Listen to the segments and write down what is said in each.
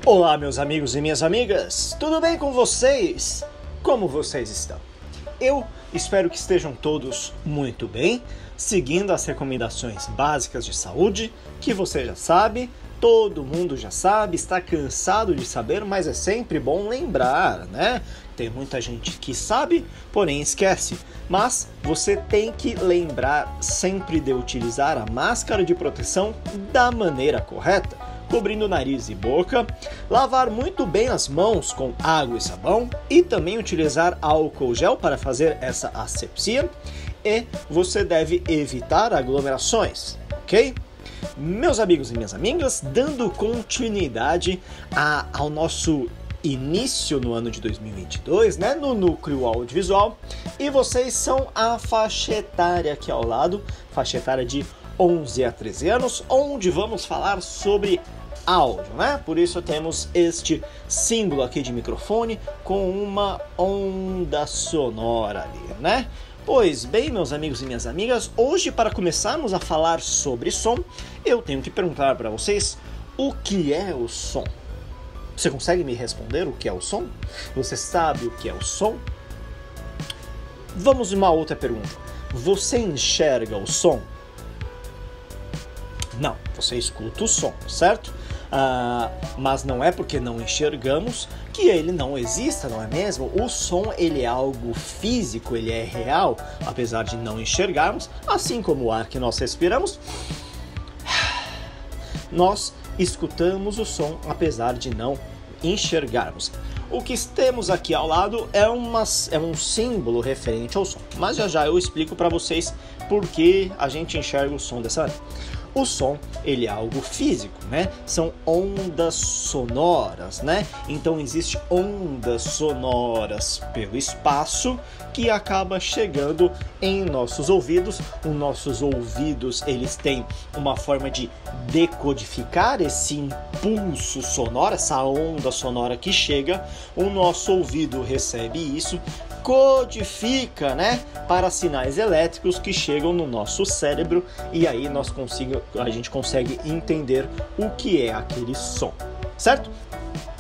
Olá, meus amigos e minhas amigas, tudo bem com vocês? Como vocês estão? Eu espero que estejam todos muito bem, seguindo as recomendações básicas de saúde, que você já sabe, todo mundo já sabe, está cansado de saber, mas é sempre bom lembrar, né? Tem muita gente que sabe, porém esquece. Mas você tem que lembrar sempre de utilizar a máscara de proteção da maneira correta, cobrindo nariz e boca, lavar muito bem as mãos com água e sabão e também utilizar álcool gel para fazer essa asepsia. E você deve evitar aglomerações, ok? Meus amigos e minhas amigas, dando continuidade ao nosso início no ano de 2022, né, no núcleo audiovisual, e vocês são a faixa etária aqui ao lado, faixa etária de 11 a 13 anos, onde vamos falar sobre áudio, né? Por isso temos este símbolo aqui de microfone com uma onda sonora ali, né? Pois bem, meus amigos e minhas amigas, hoje para começarmos a falar sobre som, eu tenho que perguntar para vocês o que é o som. Você consegue me responder o que é o som? Você sabe o que é o som? Vamos a uma outra pergunta. Você enxerga o som? Não, você escuta o som, certo? Mas não é porque não enxergamos que ele não exista, não é mesmo? O som, ele é algo físico, ele é real, apesar de não enxergarmos, assim como o ar que nós respiramos. Nós escutamos o som, apesar de não enxergarmos. O que temos aqui ao lado é um símbolo referente ao som, mas já eu explico para vocês por que a gente enxerga o som dessa maneira. O som, ele é algo físico, né? São ondas sonoras, né? Então, existem ondas sonoras pelo espaço que acaba chegando em nossos ouvidos. Os nossos ouvidos, eles têm uma forma de decodificar esse impulso sonoro, essa onda sonora que chega. O nosso ouvido recebe isso, codifica, né, para sinais elétricos que chegam no nosso cérebro e aí a gente consegue entender o que é aquele som, certo?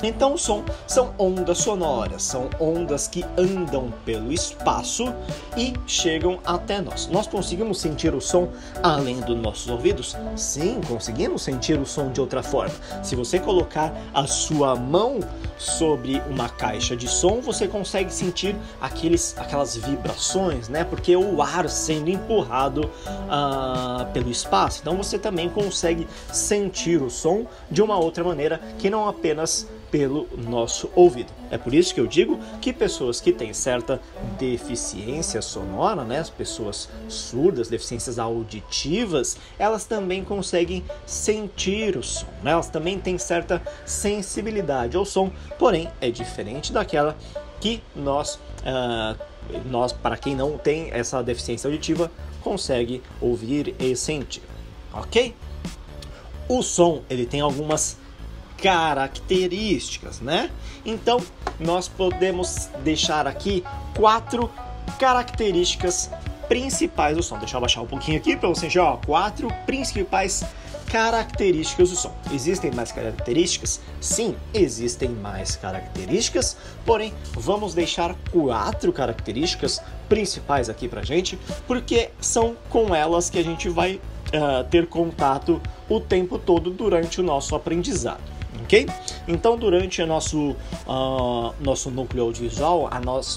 Então o som são ondas sonoras, são ondas que andam pelo espaço e chegam até nós. Nós conseguimos sentir o som além dos nossos ouvidos? Sim, conseguimos sentir o som de outra forma. Se você colocar a sua mão sobre uma caixa de som, você consegue sentir aquelas vibrações, né? Porque o ar sendo empurrado pelo espaço. Então você também consegue sentir o som de uma outra maneira que não apenas pelo nosso ouvido. É por isso que eu digo que pessoas que têm certa deficiência sonora, né, as pessoas surdas, deficiências auditivas, elas também conseguem sentir o som, né? Elas também têm certa sensibilidade ao som, porém é diferente daquela que nós, para quem não tem essa deficiência auditiva, consegue ouvir e sentir, ok? O som, ele tem algumas características, né? Então, nós podemos deixar aqui 4 características principais do som. Deixa eu abaixar um pouquinho aqui para você enxergar, 4 principais características do som. Existem mais características? Sim, existem mais características, porém, vamos deixar 4 características principais aqui pra gente, porque são com elas que a gente vai ter contato o tempo todo durante o nosso aprendizado. Ok? Então, durante o nosso núcleo audiovisual,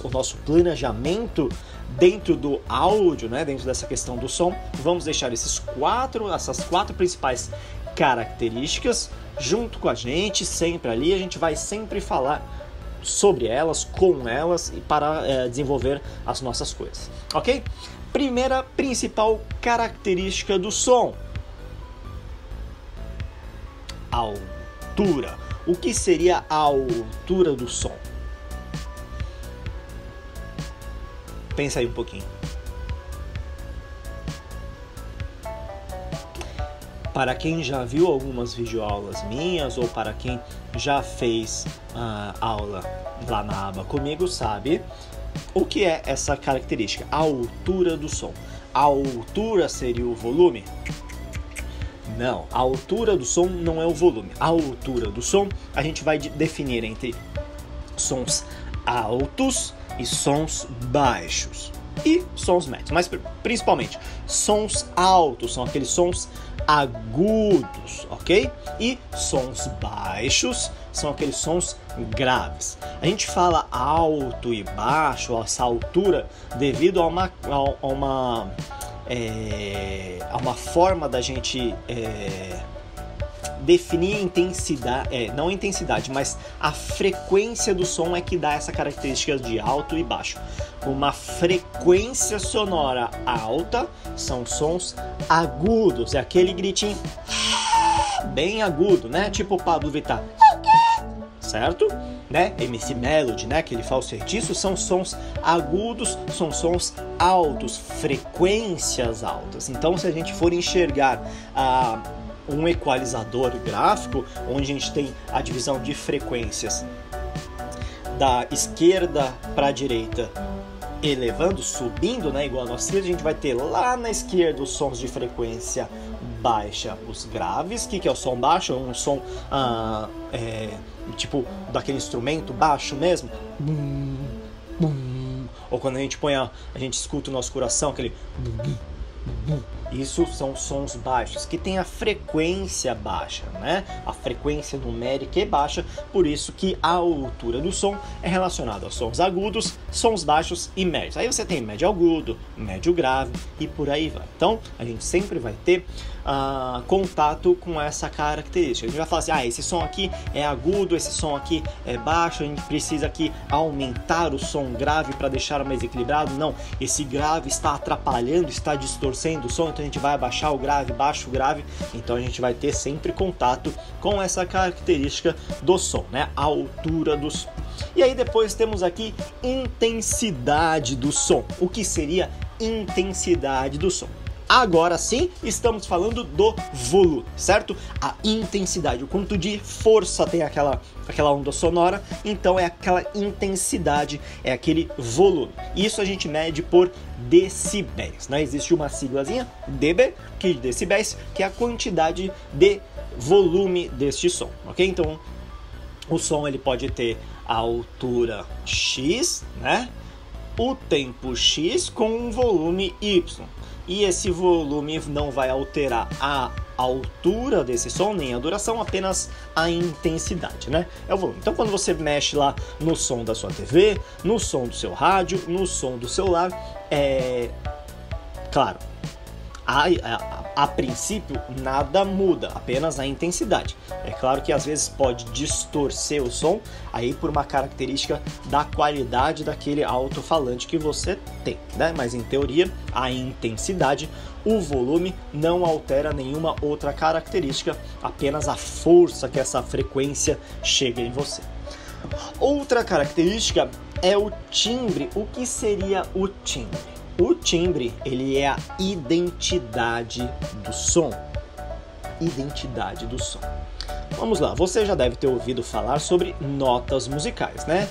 o nosso planejamento dentro do áudio, né, dentro dessa questão do som, vamos deixar essas quatro principais características junto com a gente, sempre ali. A gente vai sempre falar sobre elas, com elas, e para desenvolver as nossas coisas. Ok? Primeira principal característica do som: altura. O que seria a altura do som? Pensa aí um pouquinho. Para quem já viu algumas videoaulas minhas ou para quem já fez aula lá na aba comigo, sabe o que é essa característica, a altura do som. A altura seria o volume? Não, a altura do som não é o volume. A altura do som a gente vai definir entre sons altos e sons baixos e sons médios, mas principalmente sons altos são aqueles sons agudos, ok? E sons baixos são aqueles sons graves. A gente fala alto e baixo, essa altura, devido a uma forma da gente definir a intensidade, não a intensidade, mas a frequência do som é que dá essa característica de alto e baixo. Uma frequência sonora alta são sons agudos, é aquele gritinho bem agudo, né? Tipo o Pablo Vittar, certo? Né? MC Melody, né? Aquele falsetiço, são sons agudos, são sons altos, frequências altas. Então, se a gente for enxergar um equalizador gráfico, onde a gente tem a divisão de frequências da esquerda para a direita, elevando, subindo, né, igual a nossa esquerda, a gente vai ter lá na esquerda os sons de frequência baixa, os graves. O que é o som baixo? É um som tipo daquele instrumento baixo mesmo, bum, bum. Ou quando a gente escuta o nosso coração, aquele bum, bum, bum. Isso são sons baixos, que tem a frequência baixa, né? A frequência numérica é baixa, por isso que a altura do som é relacionada aos sons agudos, sons baixos e médios. Aí você tem médio agudo, médio grave e por aí vai. Então, a gente sempre vai ter contato com essa característica. A gente vai falar assim, esse som aqui é agudo, esse som aqui é baixo, a gente precisa aqui aumentar o som grave para deixar mais equilibrado. Não, esse grave está atrapalhando, está distorcendo o som, então a gente vai abaixar o grave, baixa o grave, então a gente vai ter sempre contato com essa característica do som, né? A altura do som. E aí depois temos aqui intensidade do som. O que seria intensidade do som? Agora sim, estamos falando do volume, certo? A intensidade, o quanto de força tem aquela onda sonora, então é aquela intensidade, é aquele volume. Isso a gente mede por decibéis, né? Existe uma siglazinha, dB, que é decibéis, que é a quantidade de volume deste som, ok? Então, o som ele pode ter a altura X, né? O tempo X com um volume Y. E esse volume não vai alterar a altura desse som, nem a duração, apenas a intensidade, né? É o volume. Então, quando você mexe lá no som da sua TV, no som do seu rádio, no som do celular, claro, a princípio nada muda, apenas a intensidade. É claro que às vezes pode distorcer o som, aí por uma característica da qualidade daquele alto-falante que você tem, né? Mas em teoria, a intensidade, o volume não altera nenhuma outra característica, apenas a força que essa frequência chega em você. Outra característica é o timbre. O que seria o timbre? O timbre, ele é a identidade do som. Identidade do som. Vamos lá, você já deve ter ouvido falar sobre notas musicais, né?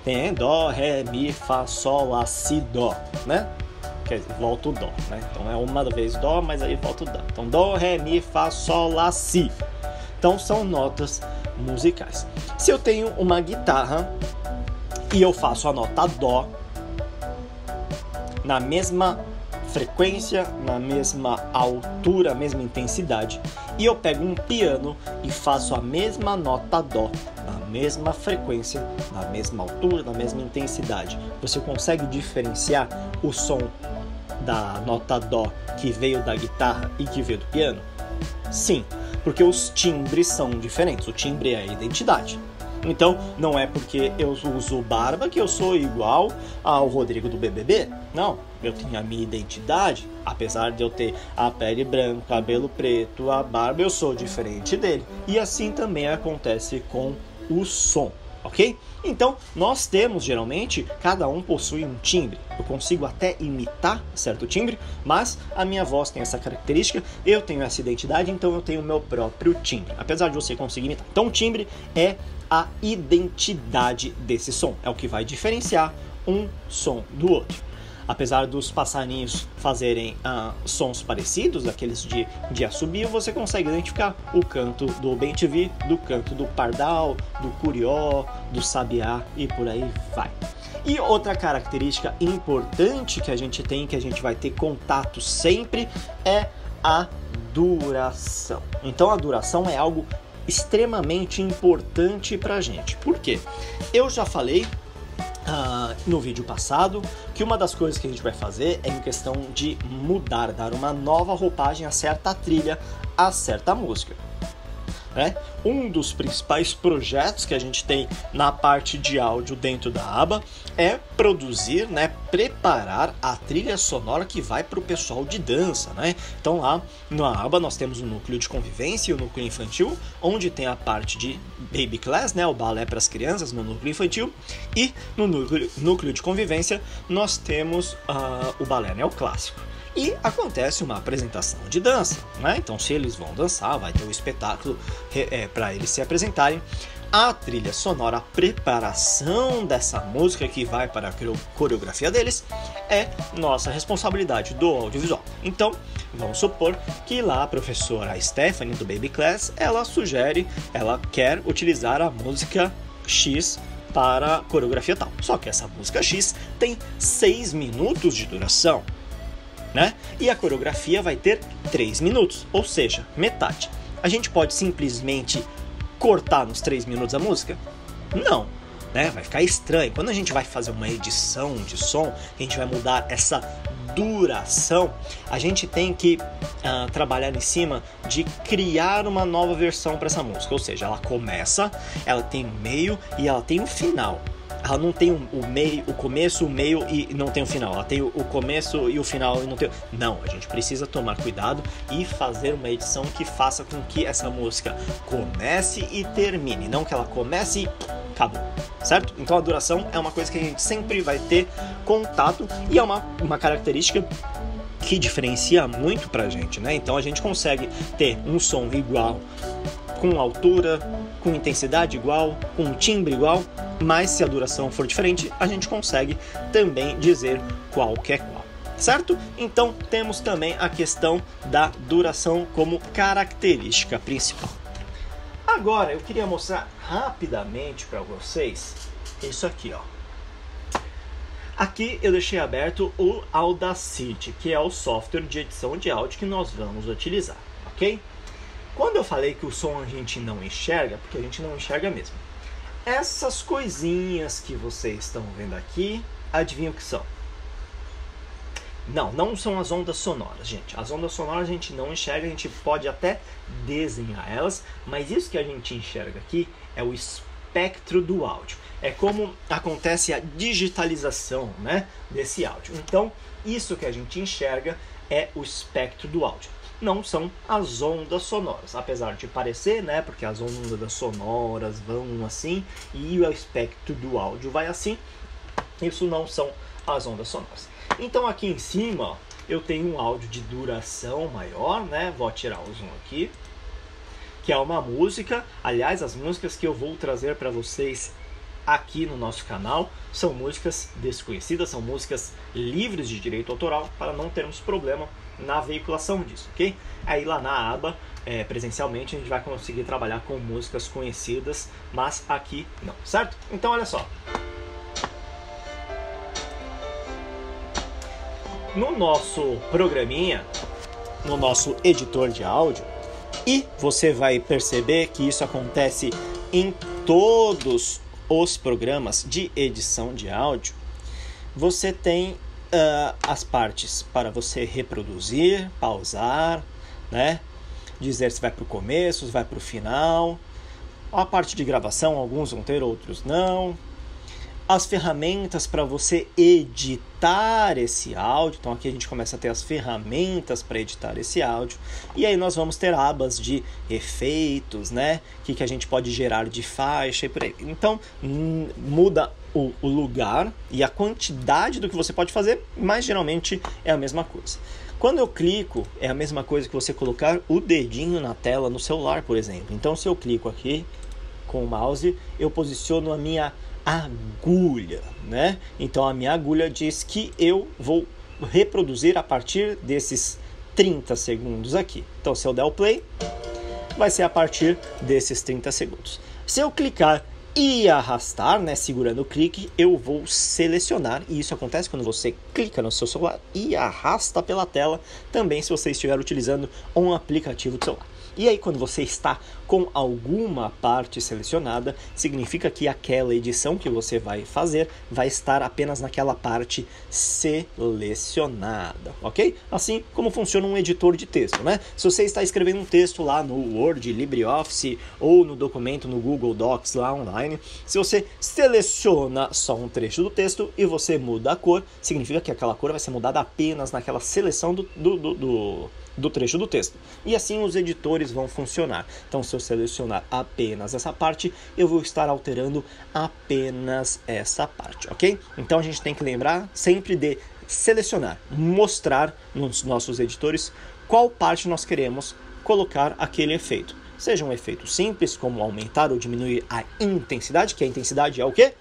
Tem dó, ré, mi, fá, sol, lá, si, dó, né? Quer dizer, volta o dó, né? Então é uma vez dó, mas aí volta o dó. Então dó, ré, mi, fá, sol, lá, si. Então são notas musicais. Se eu tenho uma guitarra e eu faço a nota dó, na mesma frequência, na mesma altura, mesma intensidade, e eu pego um piano e faço a mesma nota dó, na mesma frequência, na mesma altura, na mesma intensidade, você consegue diferenciar o som da nota dó que veio da guitarra e que veio do piano? Sim, porque os timbres são diferentes, o timbre é a identidade. Então, não é porque eu uso barba que eu sou igual ao Rodrigo do BBB. Não, eu tenho a minha identidade. Apesar de eu ter a pele branca, cabelo preto, a barba, eu sou diferente dele. E assim também acontece com o som, ok? Então, nós temos, geralmente, cada um possui um timbre. Eu consigo até imitar certo timbre, mas a minha voz tem essa característica, eu tenho essa identidade, então eu tenho o meu próprio timbre. Apesar de você conseguir imitar. Então, o timbre é a identidade desse som, é o que vai diferenciar um som do outro. apesar dos passarinhos fazerem sons parecidos, aqueles de assobio, você consegue identificar o canto do bem-te-vi, do canto do pardal, do curió, do sabiá e por aí vai. E outra característica importante que a gente tem, que a gente vai ter contato sempre, é a duração. Então a duração é algo extremamente importante pra gente. Por quê? Eu já falei no vídeo passado que uma das coisas que a gente vai fazer é em questão de mudar, dar uma nova roupagem a certa trilha, a certa música. Um dos principais projetos que a gente tem na parte de áudio dentro da aba é produzir, preparar a trilha sonora que vai para o pessoal de dança. Então lá na aba nós temos o núcleo de convivência e o núcleo infantil, onde tem a parte de Baby Class, o balé para as crianças no núcleo infantil, e no núcleo de convivência nós temos o balé neoclássico. E acontece uma apresentação de dança, Então se eles vão dançar, vai ter um espetáculo para eles se apresentarem. A trilha sonora, a preparação dessa música que vai para a coreografia deles é nossa responsabilidade do audiovisual. Então, vamos supor que lá a professora Stephanie do Baby Class, ela quer utilizar a música X para a coreografia tal. Só que essa música X tem 6 minutos de duração. E a coreografia vai ter 3 minutos, ou seja, metade. A gente pode simplesmente cortar nos 3 minutos a música? Não, vai ficar estranho. Quando a gente vai fazer uma edição de som, a gente vai mudar essa duração, a gente tem que trabalhar em cima de criar uma nova versão para essa música. Ou seja, ela começa, ela tem um meio e ela tem um final. Ela não tem o começo, o meio e não tem o final. Ela tem o começo e o final e não tem... Não, a gente precisa tomar cuidado e fazer uma edição que faça com que essa música comece e termine. Não que ela comece e acabou, certo? Então a duração é uma coisa que a gente sempre vai ter contato e é uma característica que diferencia muito pra gente, Então a gente consegue ter um som igual, com altura, com intensidade igual, com timbre igual, mas se a duração for diferente, a gente consegue também dizer qual que é qual, certo? Então temos também a questão da duração como característica principal. Agora eu queria mostrar rapidamente para vocês isso aqui, Aqui eu deixei aberto o Audacity, que é o software de edição de áudio que nós vamos utilizar, ok? Quando eu falei que o som a gente não enxerga, porque a gente não enxerga mesmo. Essas coisinhas que vocês estão vendo aqui, adivinha o que são? Não são as ondas sonoras, gente. As ondas sonoras a gente não enxerga, a gente pode até desenhar elas, mas isso que a gente enxerga aqui é o espectro do áudio. É como acontece a digitalização, desse áudio. Então, isso que a gente enxerga é o espectro do áudio. Não são as ondas sonoras, apesar de parecer, porque as ondas sonoras vão assim e o espectro do áudio vai assim. Isso não são as ondas sonoras. Então aqui em cima eu tenho um áudio de duração maior, Vou tirar o zoom aqui, que é uma música. Aliás, as músicas que eu vou trazer para vocês aqui no nosso canal são músicas desconhecidas, são músicas livres de direito autoral, para não termos problema na veiculação disso, ok? Aí lá na aba, presencialmente, a gente vai conseguir trabalhar com músicas conhecidas, mas aqui não, certo? Então olha só. No nosso programinha, no nosso editor de áudio, e você vai perceber que isso acontece em todos os programas de edição de áudio, você tem as partes para você reproduzir, pausar, dizer se vai para o começo, se vai para o final. A parte de gravação, alguns vão ter, outros não. As ferramentas para você editar esse áudio. Então aqui a gente começa a ter as ferramentas para editar esse áudio. E aí nós vamos ter abas de efeitos, que a gente pode gerar de faixa e por aí. Então muda o lugar e a quantidade do que você pode fazer, mas geralmente é a mesma coisa. Quando eu clico, é a mesma coisa que você colocar o dedinho na tela no celular, por exemplo. Então se eu clico aqui com o mouse, eu posiciono a minha agulha, né? Então a minha agulha diz que eu vou reproduzir a partir desses 30 segundos aqui. Então se eu der o play, vai ser a partir desses 30 segundos. Se eu clicar e arrastar, né, segurando o clique, eu vou selecionar, e isso acontece quando você clica no seu celular e arrasta pela tela, também se você estiver utilizando um aplicativo do celular. E aí, quando você está com alguma parte selecionada, significa que aquela edição que você vai fazer vai estar apenas naquela parte selecionada, ok? Assim como funciona um editor de texto, né? Se você está escrevendo um texto lá no Word, LibreOffice ou no documento no Google Docs lá online, se você seleciona só um trecho do texto e você muda a cor, significa que aquela cor vai ser mudada apenas naquela seleção do trecho do texto. E assim os editores vão funcionar. Então, se eu selecionar apenas essa parte, eu vou estar alterando apenas essa parte, ok? Então, a gente tem que lembrar sempre de selecionar, mostrar nos nossos editores qual parte nós queremos colocar aquele efeito. Seja um efeito simples, como aumentar ou diminuir a intensidade, que a intensidade é o quê?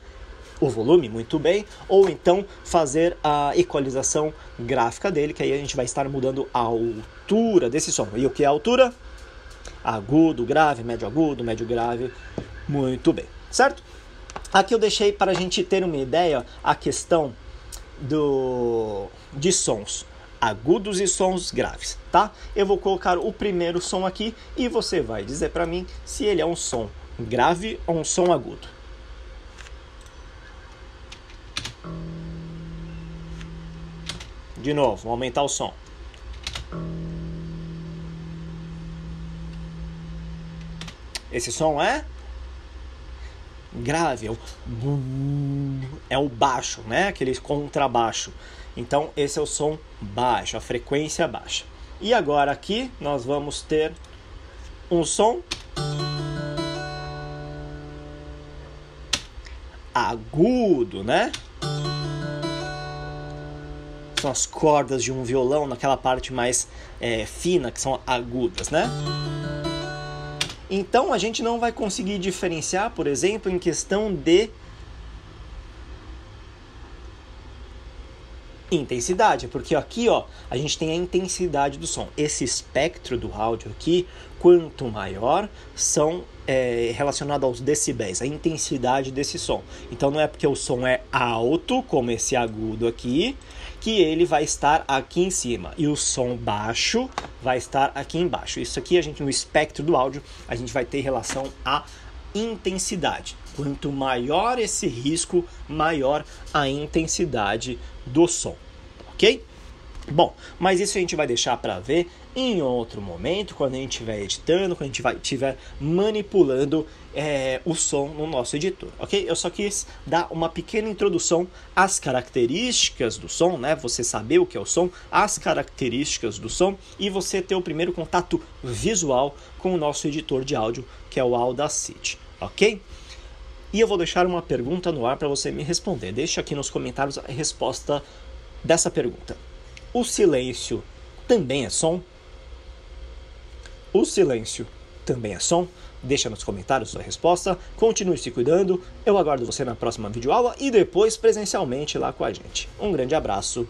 O volume, muito bem, ou então fazer a equalização gráfica dele, que aí a gente vai estar mudando a altura desse som. E o que é a altura? Agudo, grave, médio grave, muito bem, certo? Aqui eu deixei para a gente ter uma ideia a questão de sons agudos e sons graves, tá? Eu vou colocar o primeiro som aqui e você vai dizer para mim se ele é um som grave ou um som agudo. De novo, vou aumentar o som. Esse som é grave, é o baixo, né? Aquele contrabaixo. Então, esse é o som baixo, a frequência baixa. E agora aqui nós vamos ter um som agudo, né? São as cordas de um violão naquela parte mais fina, que são agudas, né? Então a gente não vai conseguir diferenciar, por exemplo, em questão de intensidade, porque aqui, ó, a gente tem a intensidade do som. Esse espectro do áudio aqui, quanto maior, são relacionado aos decibéis, a intensidade desse som. Então não é porque o som é alto, como esse agudo aqui, que ele vai estar aqui em cima, e o som baixo vai estar aqui embaixo. Isso aqui, a gente no espectro do áudio, a gente vai ter relação à intensidade. Quanto maior esse risco, maior a intensidade do som, ok? Bom, mas isso a gente vai deixar para ver em outro momento, quando a gente estiver editando, quando a gente estiver manipulando o som no nosso editor, ok? Eu só quis dar uma pequena introdução às características do som, né? Você saber o que é o som, as características do som e você ter o primeiro contato visual com o nosso editor de áudio, que é o Audacity, ok? E eu vou deixar uma pergunta no ar para você me responder. Deixa aqui nos comentários a resposta dessa pergunta. O silêncio também é som? O silêncio também é som? Deixa nos comentários sua resposta. Continue se cuidando. Eu aguardo você na próxima videoaula e depois presencialmente lá com a gente. Um grande abraço